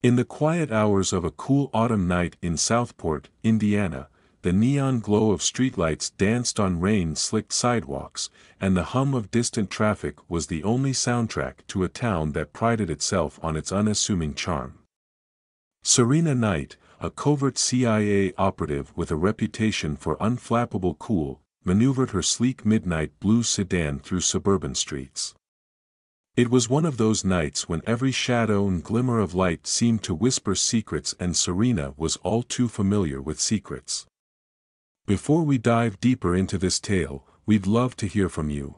In the quiet hours of a cool autumn night in Southport, Indiana, the neon glow of streetlights danced on rain-slicked sidewalks, and the hum of distant traffic was the only soundtrack to a town that prided itself on its unassuming charm. Serena Knight, a covert CIA operative with a reputation for unflappable cool, maneuvered her sleek midnight blue sedan through suburban streets. It was one of those nights when every shadow and glimmer of light seemed to whisper secrets, and Serena was all too familiar with secrets. Before we dive deeper into this tale, we'd love to hear from you.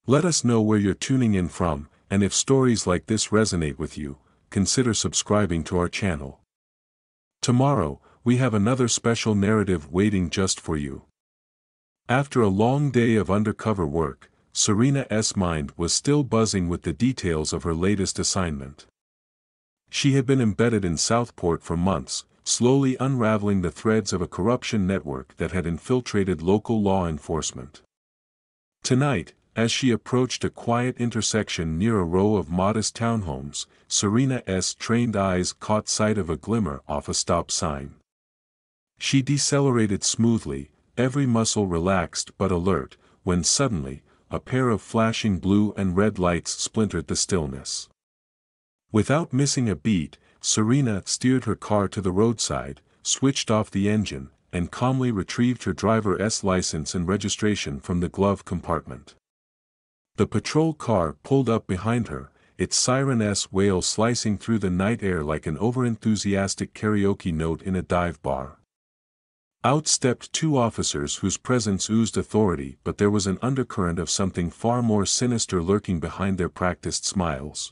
Let us know where you're tuning in from, and if stories like this resonate with you, consider subscribing to our channel. Tomorrow, we have another special narrative waiting just for you. After a long day of undercover work, Serena's mind was still buzzing with the details of her latest assignment. She had been embedded in Southport for months, slowly unraveling the threads of a corruption network that had infiltrated local law enforcement. Tonight, as she approached a quiet intersection near a row of modest townhomes, Serena's trained eyes caught sight of a glimmer off a stop sign. She decelerated smoothly, every muscle relaxed but alert, when suddenly, a pair of flashing blue and red lights splintered the stillness. Without missing a beat, Serena steered her car to the roadside, switched off the engine, and calmly retrieved her driver's license and registration from the glove compartment. The patrol car pulled up behind her, its siren's wail slicing through the night air like an overenthusiastic karaoke note in a dive bar. Out stepped two officers whose presence oozed authority, but there was an undercurrent of something far more sinister lurking behind their practiced smiles.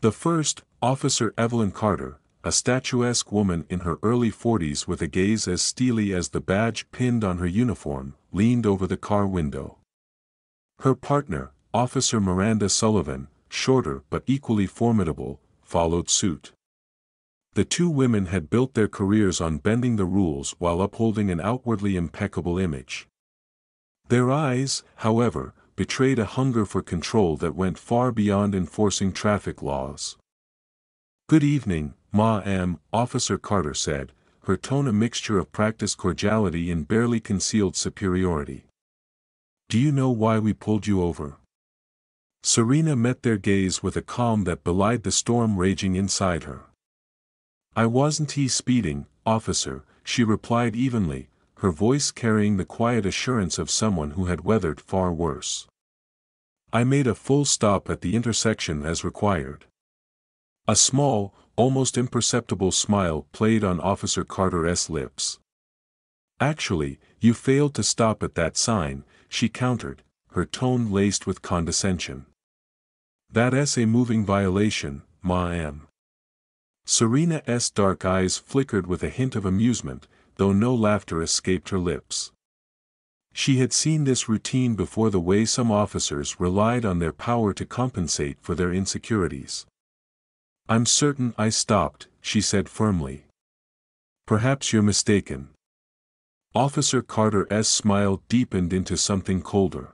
The first, Officer Evelyn Carter, a statuesque woman in her early 40s with a gaze as steely as the badge pinned on her uniform, leaned over the car window. Her partner, Officer Miranda Sullivan, shorter but equally formidable, followed suit. The two women had built their careers on bending the rules while upholding an outwardly impeccable image. Their eyes, however, betrayed a hunger for control that went far beyond enforcing traffic laws. "Good evening, ma'am," Officer Carter said, her tone a mixture of practiced cordiality and barely concealed superiority. "Do you know why we pulled you over?" Serena met their gaze with a calm that belied the storm raging inside her. "I wasn't speeding, officer," she replied evenly, her voice carrying the quiet assurance of someone who had weathered far worse. "I made a full stop at the intersection as required." A small, almost imperceptible smile played on Officer Carter's lips. "Actually, you failed to stop at that sign," she countered, her tone laced with condescension. "That's a moving violation, ma'am." Serena's dark eyes flickered with a hint of amusement, though no laughter escaped her lips. She had seen this routine before, the way some officers relied on their power to compensate for their insecurities. "I'm certain I stopped," she said firmly. "Perhaps you're mistaken." Officer Carter's smile deepened into something colder.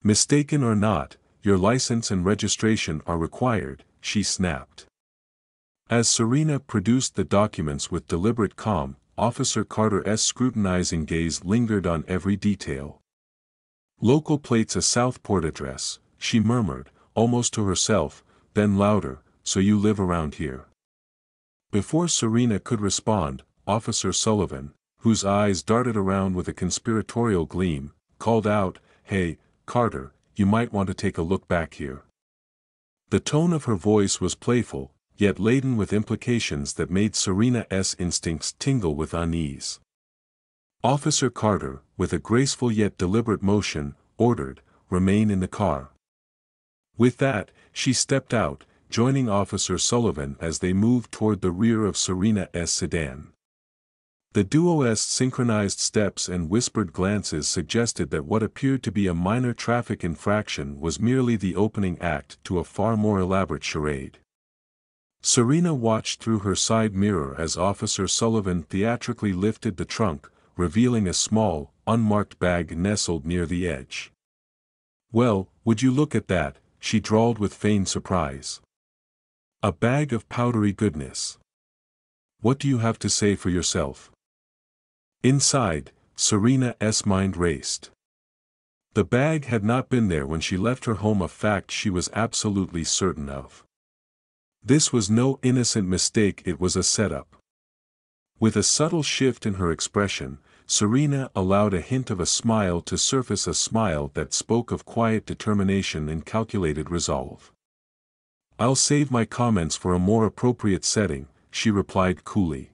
"Mistaken or not, your license and registration are required," she snapped. As Serena produced the documents with deliberate calm, Officer Carter's scrutinizing gaze lingered on every detail. "Local plates, a Southport address," she murmured, almost to herself, then louder, "So you live around here?" Before Serena could respond, Officer Sullivan, whose eyes darted around with a conspiratorial gleam, called out, "Hey, Carter, you might want to take a look back here." The tone of her voice was playful, yet laden with implications that made Serena's instincts tingle with unease. Officer Carter, with a graceful yet deliberate motion, ordered, "Remain in the car." With that, she stepped out, joining Officer Sullivan as they moved toward the rear of Serena's sedan. The duo's synchronized steps and whispered glances suggested that what appeared to be a minor traffic infraction was merely the opening act to a far more elaborate charade. Serena watched through her side mirror as Officer Sullivan theatrically lifted the trunk, revealing a small, unmarked bag nestled near the edge. "Well, would you look at that," she drawled with feigned surprise. A bag of powdery goodness. What do you have to say for yourself? Inside, Serena's mind raced. The bag had not been there when she left her home, a fact she was absolutely certain of. This was no innocent mistake, it was a setup. With a subtle shift in her expression, Serena allowed a hint of a smile to surface, a smile that spoke of quiet determination and calculated resolve. "I'll save my comments for a more appropriate setting," she replied coolly.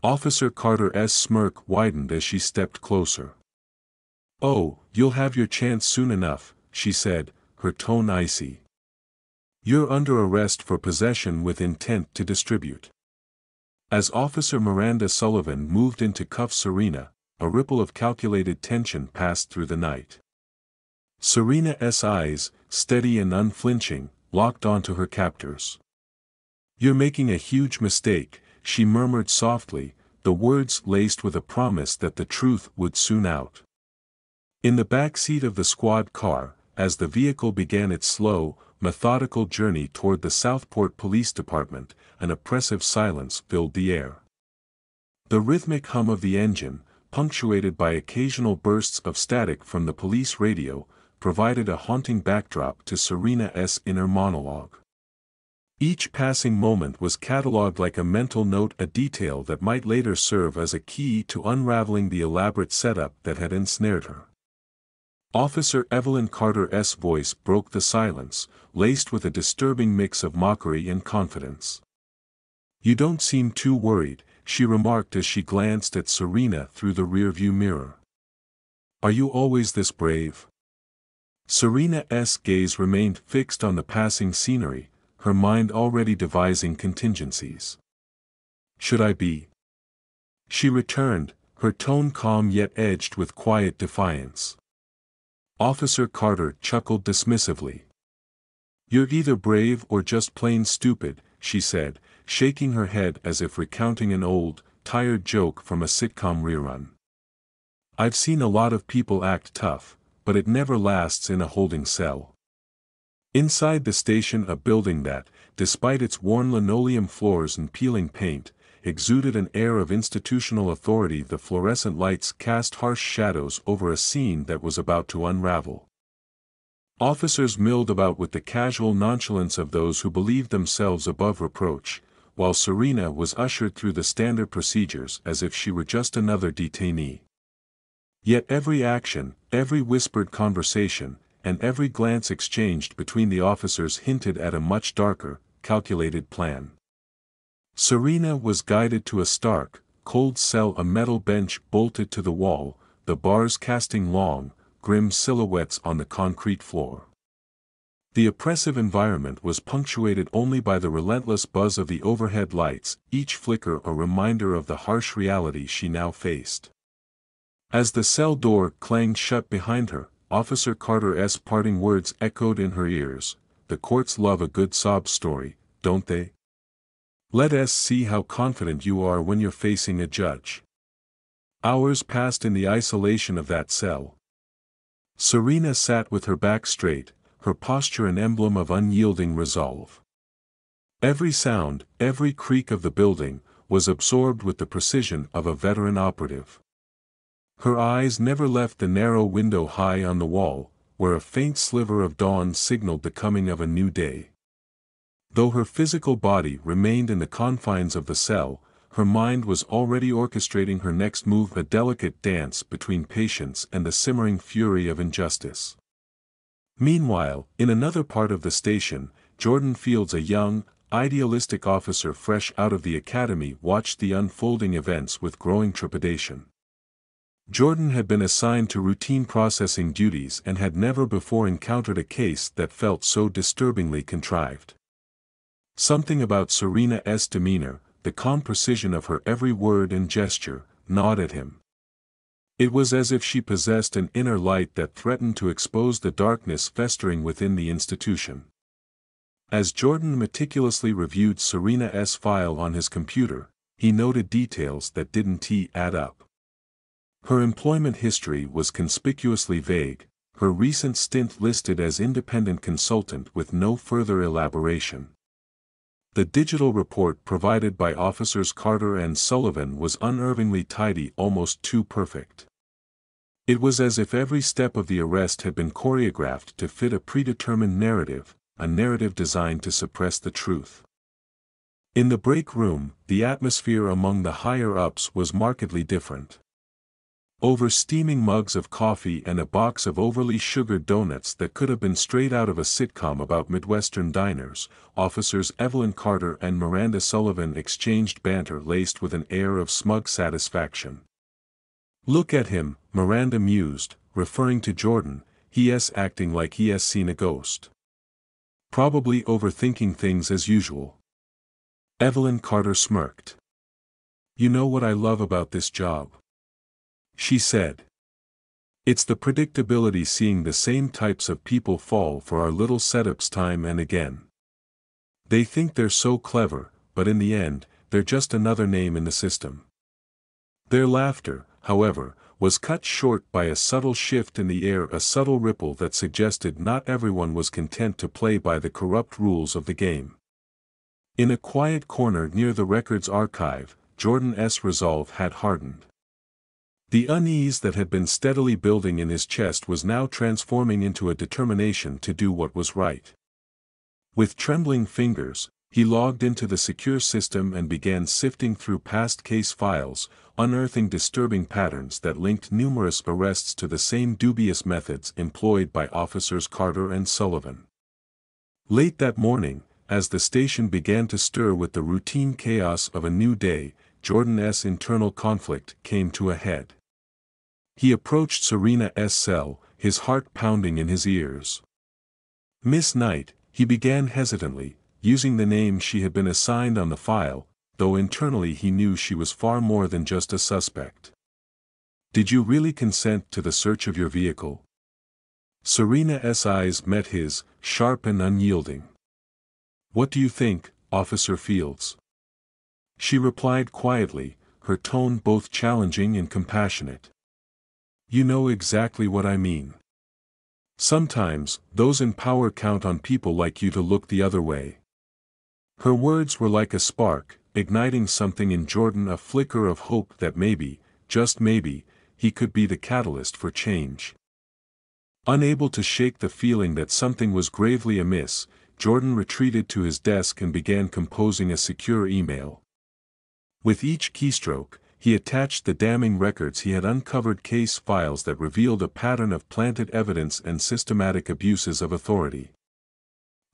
Officer Carter's smirk widened as she stepped closer. "Oh, you'll have your chance soon enough," she said, her tone icy. "You're under arrest for possession with intent to distribute." As Officer Miranda Sullivan moved in to cuff Serena, a ripple of calculated tension passed through the night. Serena's eyes, steady and unflinching, locked onto her captor's. "You're making a huge mistake," she murmured softly, the words laced with a promise that the truth would soon out. In the back seat of the squad car, as the vehicle began its slow, methodical journey toward the Southport Police Department, an oppressive silence filled the air. The rhythmic hum of the engine, punctuated by occasional bursts of static from the police radio, provided a haunting backdrop to Serena's inner monologue. Each passing moment was catalogued like a mental note, a detail that might later serve as a key to unraveling the elaborate setup that had ensnared her. Officer Evelyn Carter's voice broke the silence, laced with a disturbing mix of mockery and confidence. "You don't seem too worried," she remarked as she glanced at Serena through the rearview mirror. "Are you always this brave?" Serena's gaze remained fixed on the passing scenery, her mind already devising contingencies. "Should I be?" she returned, her tone calm yet edged with quiet defiance. Officer Carter chuckled dismissively. "You're either brave or just plain stupid," she said, shaking her head as if recounting an old, tired joke from a sitcom rerun. "I've seen a lot of people act tough, but it never lasts in a holding cell." Inside the station, a building that, despite its worn linoleum floors and peeling paint, exuded an air of institutional authority, the fluorescent lights cast harsh shadows over a scene that was about to unravel. Officers milled about with the casual nonchalance of those who believed themselves above reproach, while Serena was ushered through the standard procedures as if she were just another detainee. Yet every action, every whispered conversation, and every glance exchanged between the officers hinted at a much darker, calculated plan. Serena was guided to a stark, cold cell, a metal bench bolted to the wall, the bars casting long, grim silhouettes on the concrete floor. The oppressive environment was punctuated only by the relentless buzz of the overhead lights, each flicker a reminder of the harsh reality she now faced. As the cell door clanged shut behind her, Officer Carter's parting words echoed in her ears. "The courts love a good sob story, don't they? Let us see how confident you are when you're facing a judge." Hours passed in the isolation of that cell. Serena sat with her back straight, her posture an emblem of unyielding resolve. Every sound, every creak of the building, was absorbed with the precision of a veteran operative. Her eyes never left the narrow window high on the wall, where a faint sliver of dawn signaled the coming of a new day. Though her physical body remained in the confines of the cell, her mind was already orchestrating her next move, a delicate dance between patience and the simmering fury of injustice. Meanwhile, in another part of the station, Jordan Fields, a young, idealistic officer fresh out of the academy, watched the unfolding events with growing trepidation. Jordan had been assigned to routine processing duties and had never before encountered a case that felt so disturbingly contrived. Something about Serena's demeanor, the calm precision of her every word and gesture, gnawed at him. It was as if she possessed an inner light that threatened to expose the darkness festering within the institution. As Jordan meticulously reviewed Serena's file on his computer, he noted details that didn't add up. Her employment history was conspicuously vague, her recent stint listed as independent consultant with no further elaboration. The digital report provided by Officers Carter and Sullivan was unnervingly tidy, almost too perfect. It was as if every step of the arrest had been choreographed to fit a predetermined narrative, a narrative designed to suppress the truth. In the break room, the atmosphere among the higher-ups was markedly different. Over steaming mugs of coffee and a box of overly sugared donuts that could have been straight out of a sitcom about Midwestern diners, Officers Evelyn Carter and Miranda Sullivan exchanged banter laced with an air of smug satisfaction. "Look at him," Miranda mused, referring to Jordan, "he's acting like he has seen a ghost. Probably overthinking things as usual." Evelyn Carter smirked. "You know what I love about this job?" she said. "It's the predictability, seeing the same types of people fall for our little setups time and again. They think they're so clever, but in the end, they're just another name in the system." Their laughter, however, was cut short by a subtle shift in the air, a subtle ripple that suggested not everyone was content to play by the corrupt rules of the game. In a quiet corner near the records archive, Jordan's resolve had hardened. The unease that had been steadily building in his chest was now transforming into a determination to do what was right. With trembling fingers, he logged into the secure system and began sifting through past case files, unearthing disturbing patterns that linked numerous arrests to the same dubious methods employed by Officers Carter and Sullivan. Late that morning, as the station began to stir with the routine chaos of a new day, Jordan's internal conflict came to a head. He approached Serena's cell, his heart pounding in his ears. "Miss Knight," he began hesitantly, using the name she had been assigned on the file, though internally he knew she was far more than just a suspect. "Did you really consent to the search of your vehicle?" Serena's eyes met his, sharp and unyielding. "What do you think, Officer Fields?" She replied quietly, her tone both challenging and compassionate. "You know exactly what I mean. Sometimes, those in power count on people like you to look the other way." Her words were like a spark, igniting something in Jordan, a flicker of hope that maybe, just maybe, he could be the catalyst for change. Unable to shake the feeling that something was gravely amiss, Jordan retreated to his desk and began composing a secure email. With each keystroke, he attached the damning records he had uncovered, case files that revealed a pattern of planted evidence and systematic abuses of authority.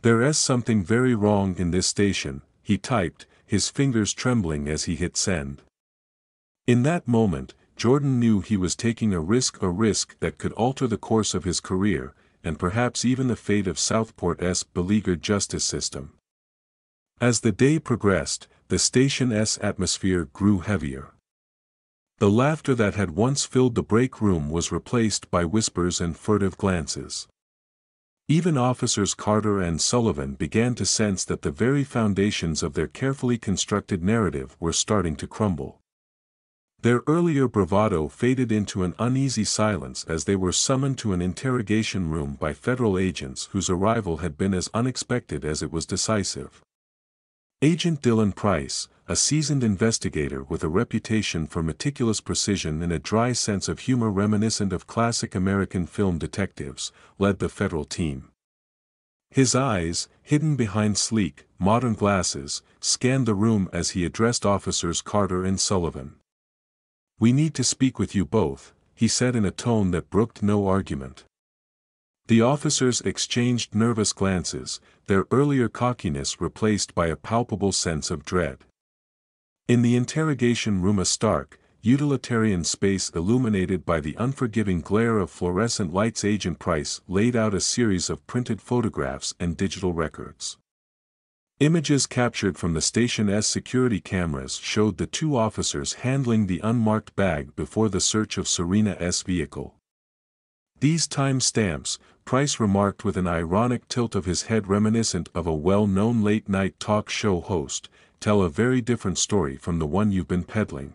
"There's something very wrong in this station," he typed, his fingers trembling as he hit send. In that moment, Jordan knew he was taking a risk that could alter the course of his career, and perhaps even the fate of Southport's beleaguered justice system. As the day progressed, the station's atmosphere grew heavier. The laughter that had once filled the break room was replaced by whispers and furtive glances. Even Officers Carter and Sullivan began to sense that the very foundations of their carefully constructed narrative were starting to crumble. Their earlier bravado faded into an uneasy silence as they were summoned to an interrogation room by federal agents whose arrival had been as unexpected as it was decisive. Agent Dylan Price, a seasoned investigator with a reputation for meticulous precision and a dry sense of humor reminiscent of classic American film detectives, led the federal team. His eyes, hidden behind sleek, modern glasses, scanned the room as he addressed Officers Carter and Sullivan. "We need to speak with you both," he said in a tone that brooked no argument. The officers exchanged nervous glances, their earlier cockiness replaced by a palpable sense of dread. In the interrogation room, a stark, utilitarian space illuminated by the unforgiving glare of fluorescent lights, Agent Price laid out a series of printed photographs and digital records. Images captured from the station's security cameras showed the two officers handling the unmarked bag before the search of Serena's vehicle. "These time stamps," Price remarked with an ironic tilt of his head reminiscent of a well-known late-night talk show host, "tell a very different story from the one you've been peddling."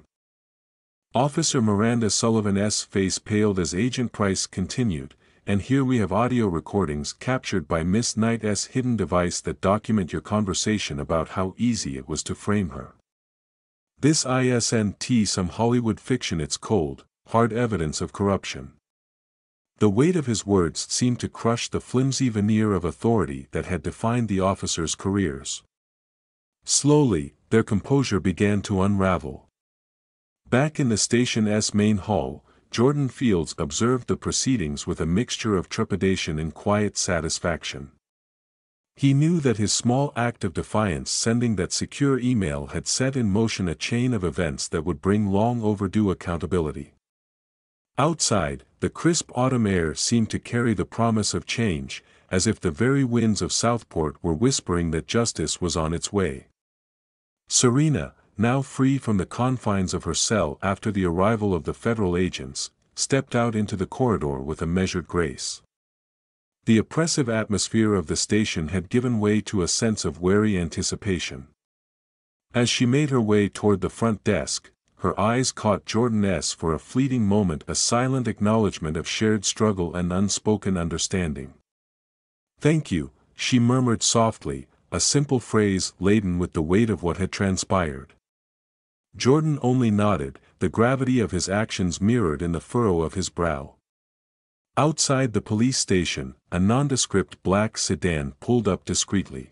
Officer Miranda Sullivan's face paled as Agent Price continued, and here we have audio recordings captured by Miss Knight's hidden device that document your conversation about how easy it was to frame her. This isn't some Hollywood fiction, it's cold, hard evidence of corruption. The weight of his words seemed to crush the flimsy veneer of authority that had defined the officers' careers. Slowly, their composure began to unravel. Back in the station's main hall, Jordan Fields observed the proceedings with a mixture of trepidation and quiet satisfaction. He knew that his small act of defiance, sending that secure email, had set in motion a chain of events that would bring long overdue accountability. Outside, the crisp autumn air seemed to carry the promise of change, as if the very winds of Southport were whispering that justice was on its way. Serena, now free from the confines of her cell after the arrival of the federal agents, stepped out into the corridor with a measured grace. The oppressive atmosphere of the station had given way to a sense of wary anticipation. As she made her way toward the front desk, her eyes caught Jordan's for a fleeting moment, a silent acknowledgement of shared struggle and unspoken understanding. "Thank you," she murmured softly, a simple phrase laden with the weight of what had transpired. Jordan only nodded, the gravity of his actions mirrored in the furrow of his brow. Outside the police station, a nondescript black sedan pulled up discreetly.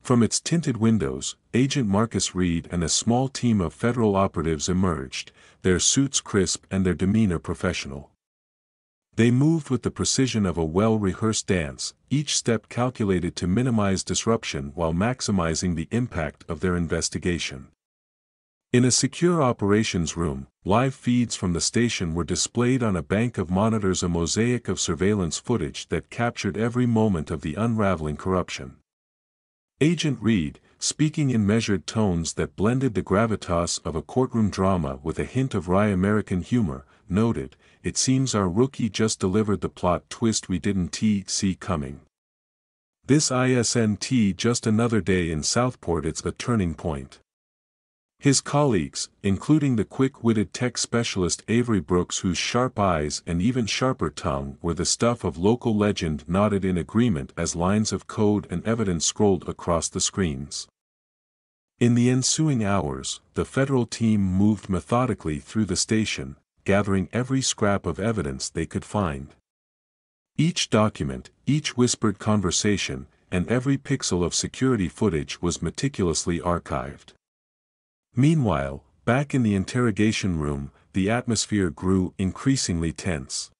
From its tinted windows, Agent Marcus Reed and a small team of federal operatives emerged, their suits crisp and their demeanor professional. They moved with the precision of a well-rehearsed dance, each step calculated to minimize disruption while maximizing the impact of their investigation. In a secure operations room, live feeds from the station were displayed on a bank of monitors, a mosaic of surveillance footage that captured every moment of the unraveling corruption. Agent Reed, speaking in measured tones that blended the gravitas of a courtroom drama with a hint of wry American humor, noted, "It seems our rookie just delivered the plot twist we didn't see coming. This isn't just another day in Southport, it's a turning point." His colleagues, including the quick-witted tech specialist Avery Brooks, whose sharp eyes and even sharper tongue were the stuff of local legend, nodded in agreement as lines of code and evidence scrolled across the screens. In the ensuing hours, the federal team moved methodically through the station, gathering every scrap of evidence they could find. Each document, each whispered conversation, and every pixel of security footage was meticulously archived. Meanwhile, back in the interrogation room, the atmosphere grew increasingly tense.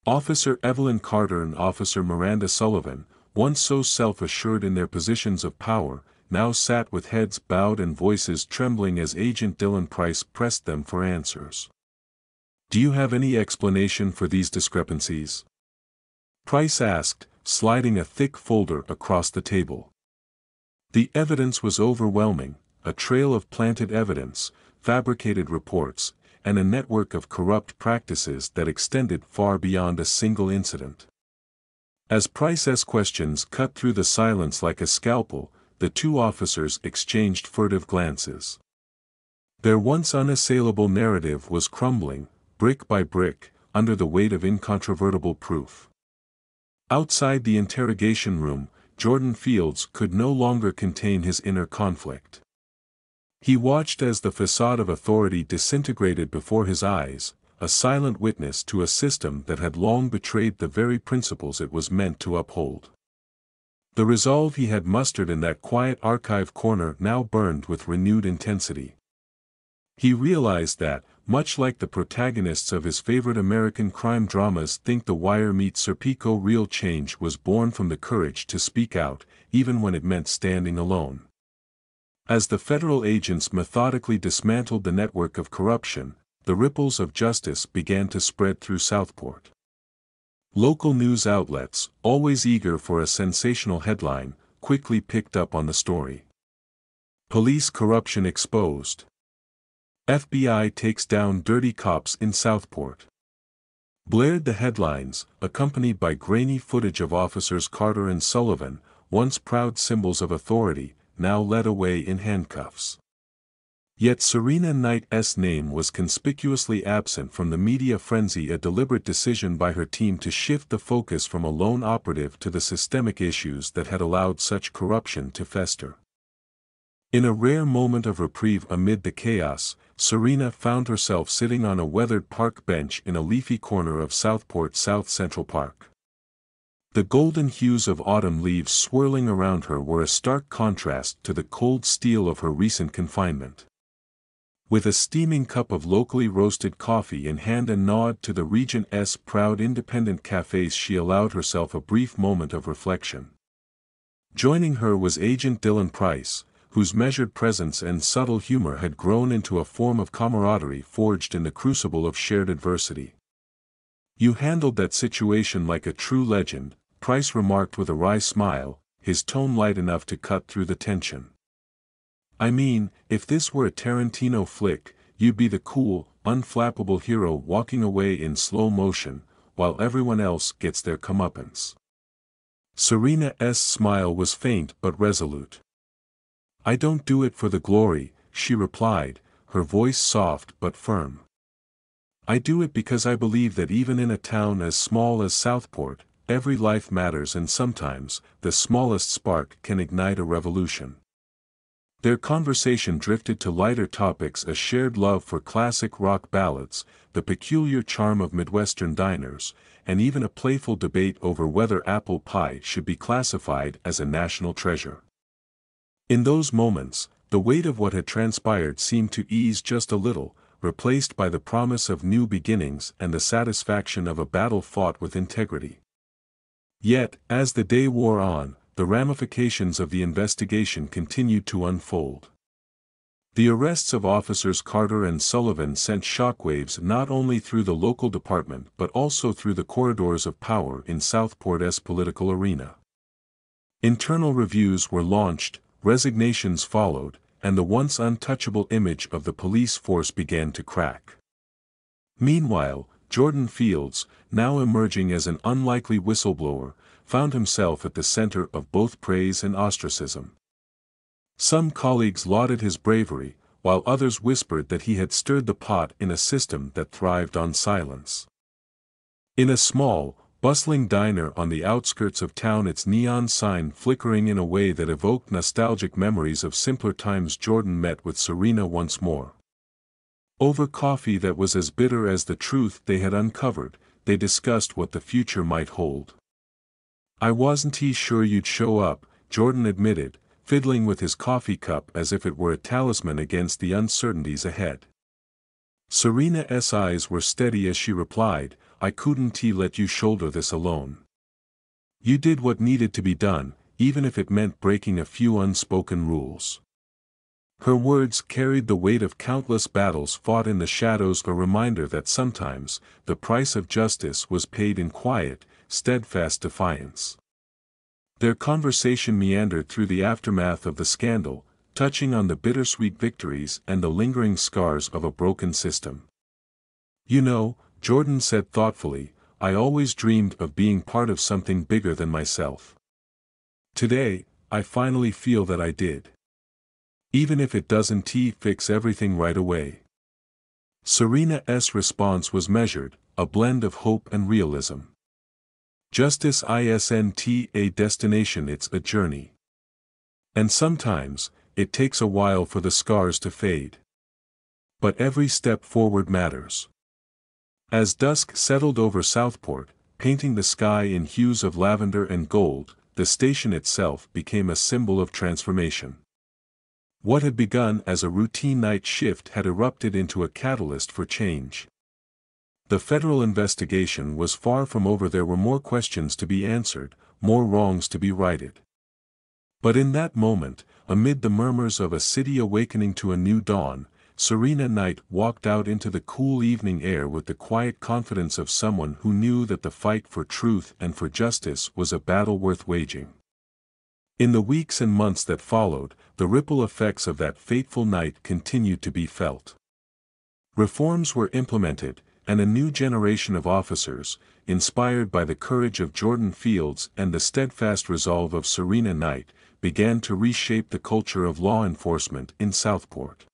Officer Evelyn Carter and Officer Miranda Sullivan, once so self-assured in their positions of power, now sat with heads bowed and voices trembling as Agent Dylan Price pressed them for answers. "Do you have any explanation for these discrepancies?" Price asked, sliding a thick folder across the table. The evidence was overwhelming. A trail of planted evidence, fabricated reports, and a network of corrupt practices that extended far beyond a single incident. As Price's questions cut through the silence like a scalpel, the two officers exchanged furtive glances. Their once unassailable narrative was crumbling, brick by brick, under the weight of incontrovertible proof. Outside the interrogation room, Jordan Fields could no longer contain his inner conflict. He watched as the facade of authority disintegrated before his eyes, a silent witness to a system that had long betrayed the very principles it was meant to uphold. The resolve he had mustered in that quiet archive corner now burned with renewed intensity. He realized that, much like the protagonists of his favorite American crime dramas, Think the Wire meets Serpico, real change was born from the courage to speak out, even when it meant standing alone. As the federal agents methodically dismantled the network of corruption, the ripples of justice began to spread through Southport. Local news outlets, always eager for a sensational headline, quickly picked up on the story. "Police corruption exposed. FBI takes down dirty cops in Southport," blared the headlines, accompanied by grainy footage of Officers Carter and Sullivan, once proud symbols of authority, now led away in handcuffs. Yet Serena Knight's name was conspicuously absent from the media frenzy, a deliberate decision by her team to shift the focus from a lone operative to the systemic issues that had allowed such corruption to fester. In a rare moment of reprieve amid the chaos, Serena found herself sitting on a weathered park bench in a leafy corner of Southport's South Central Park. The golden hues of autumn leaves swirling around her were a stark contrast to the cold steel of her recent confinement. With a steaming cup of locally roasted coffee in hand and nod to the region's proud independent cafes, she allowed herself a brief moment of reflection. Joining her was Agent Dylan Price, whose measured presence and subtle humor had grown into a form of camaraderie forged in the crucible of shared adversity. "You handled that situation like a true legend," Price remarked with a wry smile, his tone light enough to cut through the tension. "I mean, if this were a Tarantino flick, you'd be the cool, unflappable hero walking away in slow motion, while everyone else gets their comeuppance." Serena's smile was faint but resolute. "I don't do it for the glory," she replied, her voice soft but firm. "I do it because I believe that even in a town as small as Southport, every life matters, and sometimes, the smallest spark can ignite a revolution." Their conversation drifted to lighter topics: a shared love for classic rock ballads, the peculiar charm of Midwestern diners, and even a playful debate over whether apple pie should be classified as a national treasure. In those moments, the weight of what had transpired seemed to ease just a little, replaced by the promise of new beginnings and the satisfaction of a battle fought with integrity. Yet, as the day wore on, the ramifications of the investigation continued to unfold. The arrests of Officers Carter and Sullivan sent shockwaves not only through the local department but also through the corridors of power in Southport's political arena. Internal reviews were launched, resignations followed, and the once untouchable image of the police force began to crack. Meanwhile, Jordan Fields, now emerging as an unlikely whistleblower, found himself at the center of both praise and ostracism. Some colleagues lauded his bravery, while others whispered that he had stirred the pot in a system that thrived on silence. In a small, bustling diner on the outskirts of town, its neon sign flickering in a way that evoked nostalgic memories of simpler times, Jordan met with Serena once more. Over coffee that was as bitter as the truth they had uncovered, they discussed what the future might hold. "I wasn't sure you'd show up," Jordan admitted, fiddling with his coffee cup as if it were a talisman against the uncertainties ahead. Serena's eyes were steady as she replied, "I couldn't let you shoulder this alone. You did what needed to be done, even if it meant breaking a few unspoken rules." Her words carried the weight of countless battles fought in the shadows, a reminder that sometimes, the price of justice was paid in quiet, steadfast defiance. Their conversation meandered through the aftermath of the scandal, touching on the bittersweet victories and the lingering scars of a broken system. "You know," Jordan said thoughtfully, "I always dreamed of being part of something bigger than myself. Today, I finally feel that I did. Even if it doesn't fix everything right away." Serena's response was measured, a blend of hope and realism. "Justice isn't a destination, it's a journey. And sometimes, it takes a while for the scars to fade. But every step forward matters." As dusk settled over Southport, painting the sky in hues of lavender and gold, the station itself became a symbol of transformation. What had begun as a routine night shift had erupted into a catalyst for change. The federal investigation was far from over. There were more questions to be answered, more wrongs to be righted. But in that moment, amid the murmurs of a city awakening to a new dawn, Serena Knight walked out into the cool evening air with the quiet confidence of someone who knew that the fight for truth and for justice was a battle worth waging. In the weeks and months that followed, the ripple effects of that fateful night continued to be felt. Reforms were implemented, and a new generation of officers, inspired by the courage of Jordan Fields and the steadfast resolve of Serena Knight, began to reshape the culture of law enforcement in Southport.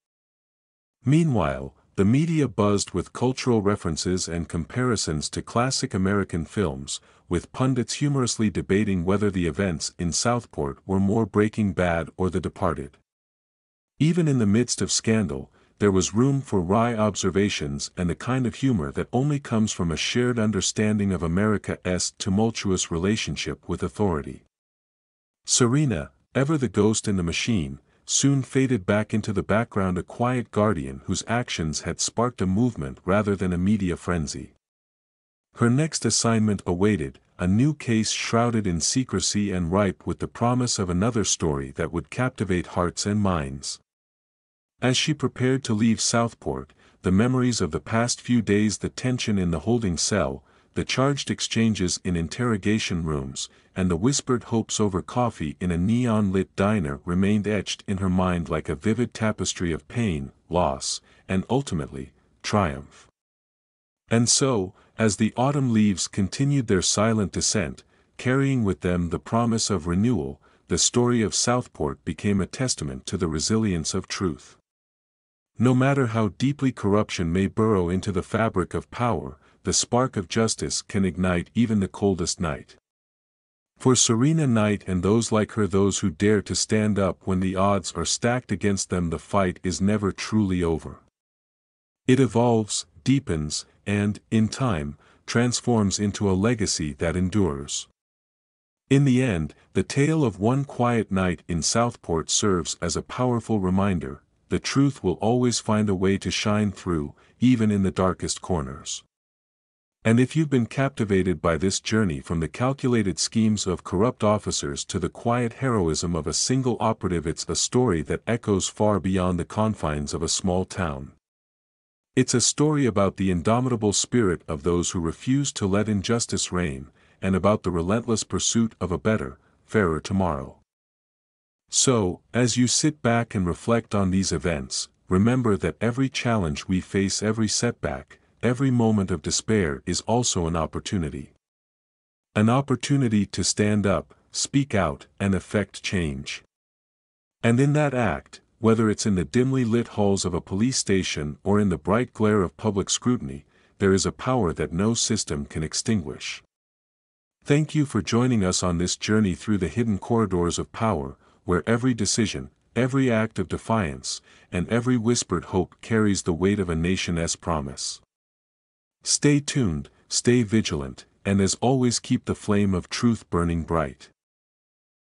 Meanwhile, the media buzzed with cultural references and comparisons to classic American films, with pundits humorously debating whether the events in Southport were more Breaking Bad or The Departed. Even in the midst of scandal, there was room for wry observations and the kind of humor that only comes from a shared understanding of America's tumultuous relationship with authority. Serena, ever the ghost in the machine, soon faded back into the background, a quiet guardian whose actions had sparked a movement rather than a media frenzy. Her next assignment awaited, a new case shrouded in secrecy and ripe with the promise of another story that would captivate hearts and minds. As she prepared to leave Southport, the memories of the past few days, the tension in the holding cell, the charged exchanges in interrogation rooms, and the whispered hopes over coffee in a neon-lit diner remained etched in her mind like a vivid tapestry of pain, loss, and ultimately, triumph. And so, as the autumn leaves continued their silent descent, carrying with them the promise of renewal, the story of Southport became a testament to the resilience of truth. No matter how deeply corruption may burrow into the fabric of power, the spark of justice can ignite even the coldest night. For Serena Knight and those like her, those who dare to stand up when the odds are stacked against them, the fight is never truly over. It evolves, deepens, and, in time, transforms into a legacy that endures. In the end, the tale of one quiet night in Southport serves as a powerful reminder: the truth will always find a way to shine through, even in the darkest corners. And if you've been captivated by this journey from the calculated schemes of corrupt officers to the quiet heroism of a single operative, it's a story that echoes far beyond the confines of a small town. It's a story about the indomitable spirit of those who refuse to let injustice reign, and about the relentless pursuit of a better, fairer tomorrow. So, as you sit back and reflect on these events, remember that every challenge we face, every setback, every moment of despair is also an opportunity. An opportunity to stand up, speak out, and effect change. And in that act, whether it's in the dimly lit halls of a police station or in the bright glare of public scrutiny, there is a power that no system can extinguish. Thank you for joining us on this journey through the hidden corridors of power, where every decision, every act of defiance, and every whispered hope carries the weight of a nation's promise. Stay tuned, stay vigilant, and as always, keep the flame of truth burning bright.